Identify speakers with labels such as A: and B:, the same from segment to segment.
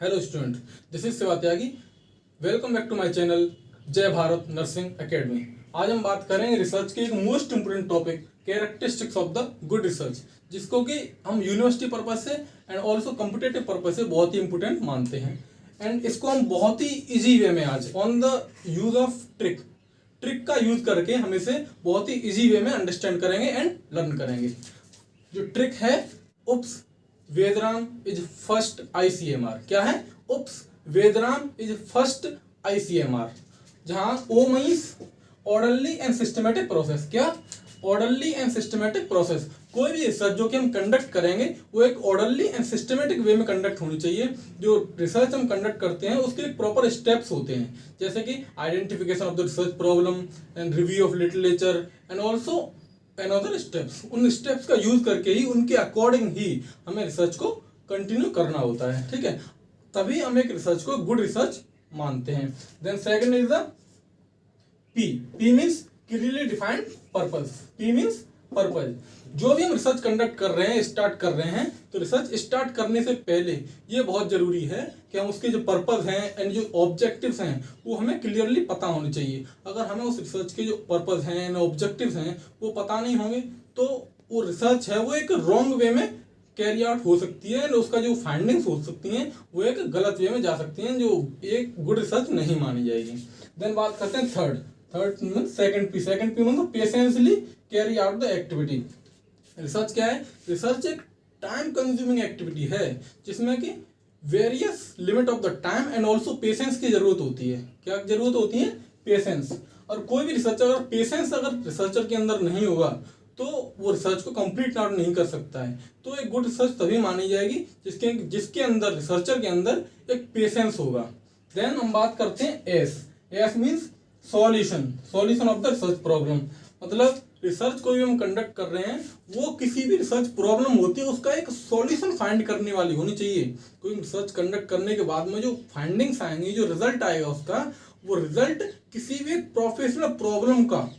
A: Hello student, this is Shiva Tyagi. Welcome back to my channel Jai Bharat nursing academy. आज हम बात करेंगे रिसर्च के एक most important topic characteristics of the good research, जिसको कि हम यूनिवर्सिटी पर्पज से एंड ऑल्सो कॉम्पिटेटिव पर्पज से बहुत ही इंपोर्टेंट मानते हैं। एंड इसको हम बहुत ही इजी वे में आज on the use of trick का यूज करके हम इसे बहुत ही इजी वे में अंडरस्टैंड करेंगे एंड लर्न करेंगे। जो ट्रिक है, उप्स वेदराम इज फर्स्ट ICMR। क्या है? उप्स वेदराम इज फर्स्ट ICMR, जहां O means orderly and systematic process. क्या? Orderly and systematic process. कोई भी रिसर्च जो कि हम कंडक्ट करेंगे वो एक ऑर्डरली एंड सिस्टमेटिक वे में कंडक्ट होनी चाहिए। जो रिसर्च हम कंडक्ट करते हैं उसके एक प्रॉपर स्टेप्स होते हैं, जैसे कि identification of the research problem and review of literature and also another steps. उन स्टेप्स का यूज करके ही, उनके अकॉर्डिंग ही हमें रिसर्च को कंटिन्यू करना होता है। ठीक है, तभी हम एक रिसर्च को गुड रिसर्च मानते हैं। Then second is the P means clearly defined purpose. P means purpose. जो भी हम रिसर्च कंडक्ट कर रहे हैं, स्टार्ट कर रहे हैं, तो रिसर्च स्टार्ट करने से पहले ये बहुत जरूरी है कि हम उसके जो पर्पस हैं एंड जो ऑब्जेक्टिव्स हैं वो हमें क्लियरली पता होने चाहिए। अगर हमें उस रिसर्च के जो पर्पस हैं एंड ऑब्जेक्टिव्स हैं वो पता नहीं होंगे तो वो रिसर्च है वो एक रॉन्ग वे में कैरी आउट हो सकती है एंड उसका जो फाइंडिंग्स हो सकती हैं वो एक गलत वे में जा सकती हैं, जो एक गुड रिसर्च नहीं मानी जाएगी। देन बात करते हैं थर्ड सेकंड पी मतलब patiently carry out the activity. Research क्या है? रिसर्च एक टाइम कंज्यूमिंग एक्टिविटी है जिसमें कि various limit of the time and also patience की जरूरत होती है। क्या जरूरत होती है? पेशेंस। और कोई भी रिसर्चर अगर पेशेंस अगर रिसर्चर के अंदर नहीं होगा तो वो रिसर्च को कंप्लीट आउट नहीं कर सकता है। तो एक गुड रिसर्च तभी मानी जाएगी जिसके अंदर, रिसर्चर के अंदर एक पेशेंस होगा। देन हम बात करते हैं S means solution of the research problem. मतलब रिसर्च कोई भी हम कंडक्ट कर रहे हैं वो किसी भी रिसर्च प्रॉब्लम होती है उसका एक सॉल्यूशन फाइंड करने वाली होनी चाहिए। कोई रिसर्च कंडक्ट करने के बाद में जो फाइंडिंग्स आएंगी, जो रिजल्ट आएगा उसका, वो रिजल्ट किसी भी प्रोफेशनल प्रॉब्लम का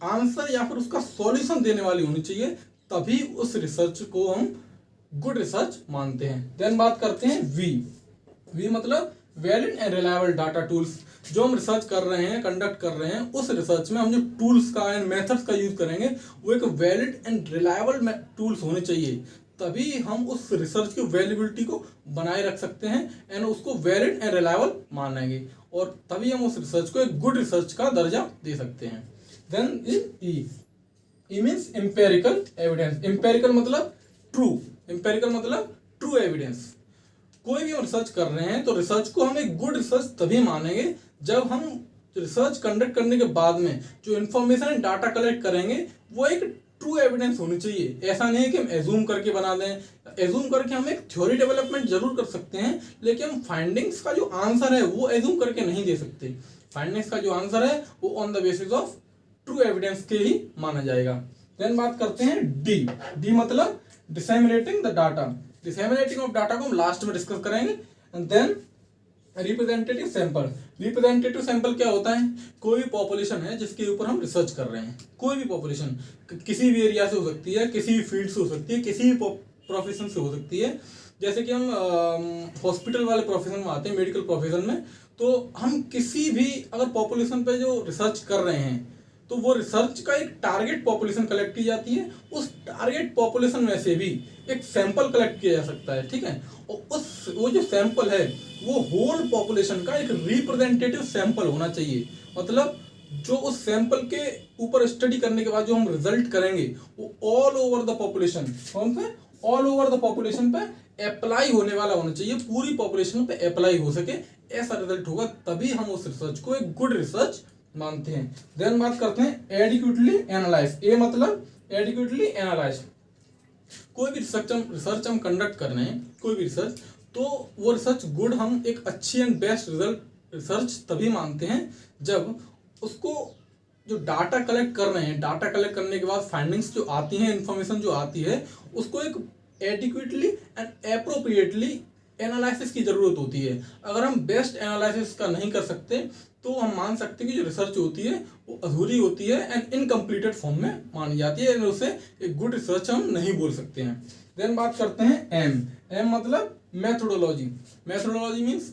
A: आंसर या फिर उसका सॉल्यूशन देने वाली होनी चाहिए, तभी उस रिसर्च को हम गुड रिसर्च मानते हैं। देन बात करते हैं वी मतलब valid and reliable data tools. जो हम रिसर्च कर रहे हैं, कंडक्ट कर रहे हैं, उस रिसर्च में हम जो टूल्स का एंड मेथड्स का यूज करेंगे वो एक वैलिड एंड रिलायबल टूल्स होने चाहिए, तभी हम उस रिसर्च की वैलिबिलिटी को बनाए रख सकते हैं एंड उसको वैलिड एंड रिलायबल मानेंगे, और तभी हम उस रिसर्च को एक गुड रिसर्च का दर्जा दे सकते हैं। Then E means empirical evidence. Empirical मतलब ट्रू एविडेंस। कोई भी हम रिसर्च कर रहे हैं तो रिसर्च को हम एक गुड रिसर्च तभी मानेंगे जब हम रिसर्च कंडक्ट करने के बाद में जो इन्फॉर्मेशन एंड डाटा कलेक्ट करेंगे वो एक ट्रू एविडेंस होनी चाहिए। ऐसा नहीं है कि हम एज्यूम करके बना दें। एज्यूम करके हम एक थ्योरी डेवलपमेंट जरूर कर सकते हैं, लेकिन हम फाइंडिंग्स का जो आंसर है वो एज्यूम करके नहीं दे सकते। फाइंडिंग्स का जो आंसर है वो on the basis of true evidence के ही माना जाएगा। देन बात करते हैं डी मतलब disseminating the data. Disseminating of data को हम लास्ट में डिस्कस करेंगे। एंड देन रिप्रेजेंटेटिव सैंपल क्या होता है? कोई भी पॉपुलेशन है जिसके ऊपर हम रिसर्च कर रहे हैं, कोई भी पॉपुलेशन किसी भी एरिया से हो सकती है, किसी भी फील्ड से हो सकती है, किसी भी प्रोफेशन से हो सकती है। जैसे कि हम हॉस्पिटल वाले प्रोफेशन में आते हैं, मेडिकल प्रोफेशन में, तो हम किसी भी अगर पॉपुलेशन पे जो रिसर्च कर रहे हैं तो वो रिसर्च का एक टारगेट पॉपुलेशन कलेक्ट की जाती है। उस टारगेट पॉपुलेशन में से भी एक सैंपल कलेक्ट किया जा सकता है। ठीक है, और वो जो सैंपल है वो होल पॉपुलेशन का एक रिप्रेजेंटेटिव सैंपल होना चाहिए। मतलब जो उस सैंपल के ऊपर स्टडी करने के बाद जो हम रिजल्ट करेंगे वो all over the population, all over the population पे अप्लाई होने वाला होना चाहिए, पूरी पॉपुलेशन पे अप्लाई हो सके, ऐसा रिजल्ट होगा, तभी हम उस रिसर्च को एक गुड रिसर्च मानते हैं। देन बात करते हैं एडिक्वेटली एनालाइज। ए मतलब एडिक्वेटली एनालाइज। कोई भी रिसर्च हम कंडक्ट कर रहे हैं, कोई भी रिसर्च, तो वो रिसर्च गुड, हम एक अच्छी एंड बेस्ट रिसर्च तभी मानते हैं जब उसको जो डाटा कलेक्ट कर रहे हैं, डाटा कलेक्ट करने के बाद फाइंडिंग्स जो आती हैं, इंफॉर्मेशन जो आती है, उसको एक एडिक्वेटली एंड एप्रोप्रिएटली एनालिसिस की जरूरत होती है। अगर हम बेस्ट एनालिसिस का नहीं कर सकते तो हम मान सकते हैं कि जो रिसर्च होती है वो अधूरी होती है एंड इनकम्प्लीटेड फॉर्म में मानी जाती है, उसे एक गुड रिसर्च हम नहीं बोल सकते हैं। देन बात करते हैं एम मतलब मैथोडोलॉजी। मैथोडोलॉजी मीन्स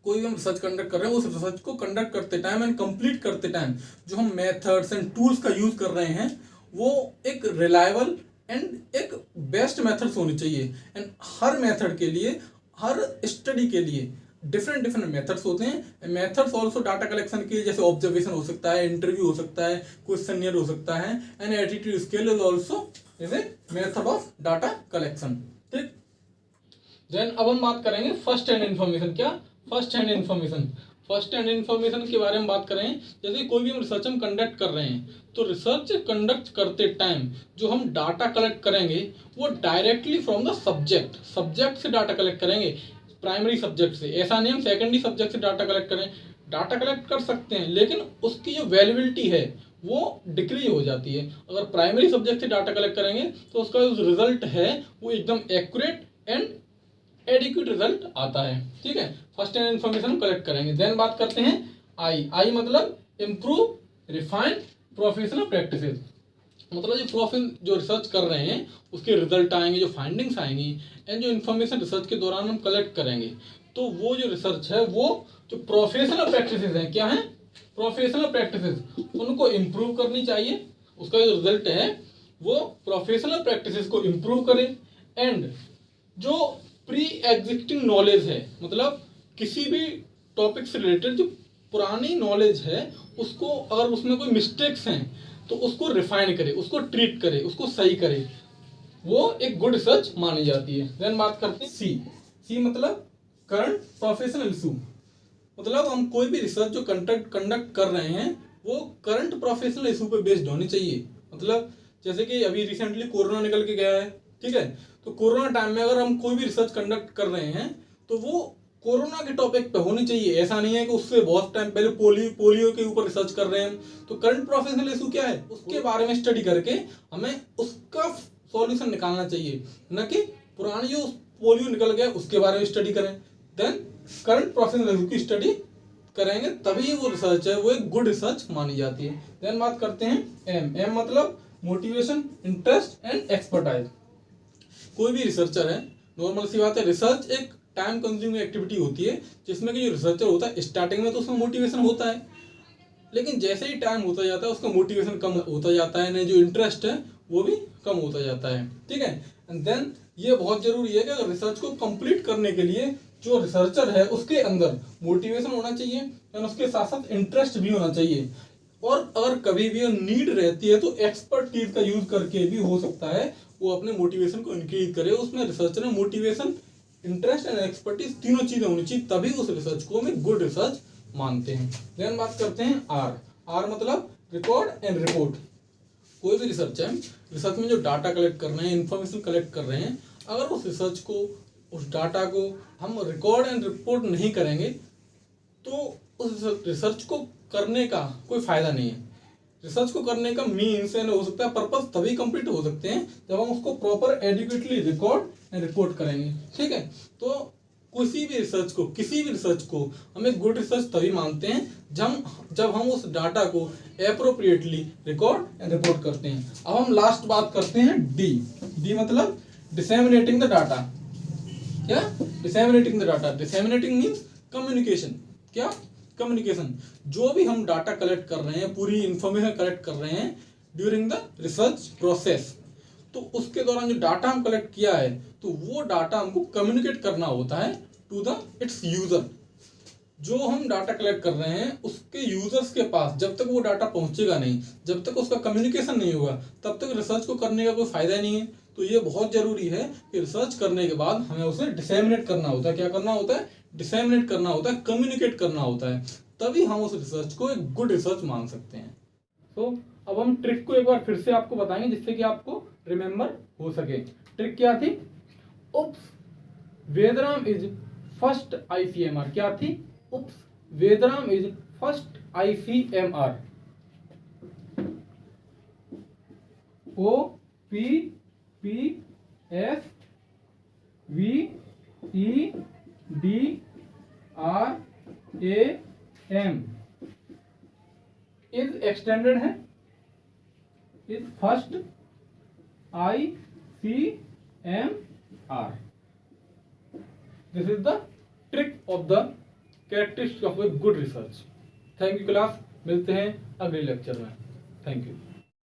A: कोई भी हम रिसर्च कंडक्ट कर रहे हैं, उस रिसर्च को कंडक्ट करते टाइम एंड कंप्लीट करते टाइम जो हम मेथड्स एंड टूल्स का यूज कर रहे हैं वो एक रिलायबल एंड एक बेस्ट मेथड्स होनी चाहिए। एंड हर मेथड के लिए, हर स्टडी के लिए डिफरेंट डिफरेंट मेथड्स होते हैं। मेथड्स ऑल्सो डाटा कलेक्शन के, जैसे ऑब्जर्वेशन हो सकता है, इंटरव्यू हो सकता है, क्वेश्चनियर हो सकता है, and attitude scale is also is a method of data collection. ठीक, देन अब हम बात करेंगे फर्स्ट हैंड इन्फॉर्मेशन। क्या? First hand information. First hand information के बारे में बात करें, जैसे कोई भी हम रिसर्च हम कंडक्ट कर रहे हैं तो रिसर्च कंडक्ट करते टाइम जो हम डाटा कलेक्ट करेंगे वो डायरेक्टली फ्रॉम द सब्जेक्ट से डाटा कलेक्ट करेंगे, प्राइमरी सब्जेक्ट से। ऐसा नहीं हम सेकेंडरी सब्जेक्ट से डाटा कलेक्ट करें, डाटा कलेक्ट कर सकते हैं लेकिन उसकी जो वैल्यूबिलिटी है वो डिक्रीज हो जाती है। अगर प्राइमरी सब्जेक्ट से डाटा कलेक्ट करेंगे तो उसका जो रिजल्ट है वो एकदम एक्यूरेट एंड एडिक्वेट रिजल्ट आता है। ठीक है, फर्स्ट हैंड इन्फॉर्मेशन कलेक्ट करेंगे। देन बात करते हैं आई मतलब इम्प्रूव, रिफाइन, प्रोफेशनल प्रैक्टिसेस। मतलब जो रिसर्च कर रहे हैं उसके रिजल्ट आएंगे, जो फाइंडिंग्स आएंगी एंड जो इन्फॉर्मेशन रिसर्च के दौरान हम कलेक्ट करेंगे तो वो जो रिसर्च है वो जो प्रोफेशनल प्रैक्टिसेस हैं, क्या है? प्रोफेशनल प्रैक्टिसेस, उनको इम्प्रूव करनी चाहिए। उसका जो रिजल्ट है वो प्रोफेशनल प्रैक्टिसेस को इम्प्रूव करें। एंड जो प्री एग्जिस्टिंग नॉलेज है, मतलब किसी भी टॉपिक से रिलेटेड जो पुरानी नॉलेज है उसको, अगर उसमें कोई मिस्टेक्स हैं तो उसको रिफाइन करे, उसको ट्रीट करे, उसको सही करे, वो एक गुड रिसर्च मानी जाती है। देन बात करते हैं सी मतलब करंट प्रोफेशनल इशू। मतलब हम कोई भी रिसर्च जो कंडक्ट कर रहे हैं वो करंट प्रोफेशनल इशू पे बेस्ड होनी चाहिए। मतलब जैसे कि अभी रिसेंटली कोरोना निकल के गया है, ठीक है, तो कोरोना टाइम में अगर हम कोई भी रिसर्च कंडक्ट कर रहे हैं तो वो कोरोना के टॉपिक पे होनी चाहिए। ऐसा नहीं है कि उससे बहुत टाइम पहले पोलियो के ऊपर रिसर्च कर रहे हैं तो करंट प्रोफेशनल इशू क्या है उसके बारे में स्टडी करके हमें उसका सॉल्यूशन निकालना चाहिए, न कि पुरानी जो पोलियो निकल गया उसके बारे में स्टडी करें। देन करंट प्रोफेशनल इशू की स्टडी करेंगे तभी वो रिसर्च है वो एक गुड रिसर्च मानी जाती है। देन बात करते हैं एम मतलब मोटिवेशन, इंटरेस्ट एंड एक्सपर्टाइज। कोई भी रिसर्चर है, नॉर्मल सी बात है, रिसर्च एक टाइम कंज्यूमिंग एक्टिविटी होती है जिसमें कि जो रिसर्चर होता है स्टार्टिंग में तो उसमें मोटिवेशन होता है लेकिन जैसे ही टाइम होता जाता है उसका मोटिवेशन कम होता जाता है, नहीं जो इंटरेस्ट है वो भी कम होता जाता है। ठीक है, एंड देन ये बहुत जरूरी है कि अगर रिसर्च को कंप्लीट करने के लिए जो रिसर्चर है उसके अंदर मोटिवेशन होना चाहिए एंड उसके साथ साथ इंटरेस्ट भी होना चाहिए। और अगर कभी भी नीड रहती है तो एक्सपर्टीज का यूज करके भी हो सकता है वो अपने मोटिवेशन को इंक्रीज करे। उसमें रिसर्चर में मोटिवेशन, इंटरेस्ट एंड एक्सपर्टीज तीनों चीजें होनी चाहिए तभी उस रिसर्च को हम गुड रिसर्च मानते हैं। देन बात करते हैं आर मतलब रिकॉर्ड एंड रिपोर्ट। कोई भी रिसर्च है, रिसर्च में जो डाटा कलेक्ट कर रहे हैं, इंफॉर्मेशन कलेक्ट कर रहे हैं, अगर उस रिसर्च को, उस डाटा को हम रिकॉर्ड एंड रिपोर्ट नहीं करेंगे तो उस रिसर्च को करने का कोई फायदा नहीं है। रिसर्च को करने का मीन्स एंड हो सकता है पर्पस तभी कंप्लीट हो सकते हैं जब हम उसको proper adequately record and report करेंगे। ठीक है, तो किसी भी रिसर्च को हम एक गुड रिसर्च तभी मानते हैं जब हम उस डाटा को एप्रोप्रिएटली रिकॉर्ड एंड रिपोर्ट करते हैं। अब हम लास्ट बात करते हैं डी मतलब डिसेमिनेटिंग द डाटा। क्या? Disseminating the data. Disseminating means communication. क्या? कम्युनिकेशन। जो भी हम डाटा कलेक्ट कर रहे हैं, पूरी इंफॉर्मेशन कलेक्ट कर रहे हैं ड्यूरिंग द रिसर्च प्रोसेस, तो उसके दौरान जो डाटा हम कलेक्ट किया है तो वो डाटा हमको कम्युनिकेट करना होता है टू द इट्स यूजर। जो हम डाटा कलेक्ट कर रहे हैं उसके यूजर्स के पास जब तक वो डाटा पहुंचेगा नहीं, जब तक उसका कम्युनिकेशन नहीं होगा, तब तक रिसर्च को करने का कोई फायदा नहीं है। तो ये बहुत जरूरी है कि रिसर्च करने के बाद हमें उसे डिसेमिनेट करना होता है। क्या करना होता है? डिसेमिनेट करना होता है, कम्युनिकेट करना होता है, तभी हम उस रिसर्च को एक गुड रिसर्च मान सकते हैं। तो अब हम ट्रिक को एक बार फिर से आपको बताएंगे जिससे कि आपको रिमेंबर हो सके। ट्रिक क्या थी? उप्स, वेदराम इज फर्स्ट ICMR। क्या थी? उप्स, वेदराम is first ICMR। OPPSVEDRAM is extended है, is first ICMR। This is the trick of the characteristic of a good research. Thank you class, मिलते हैं अगले लेक्चर में। Thank you.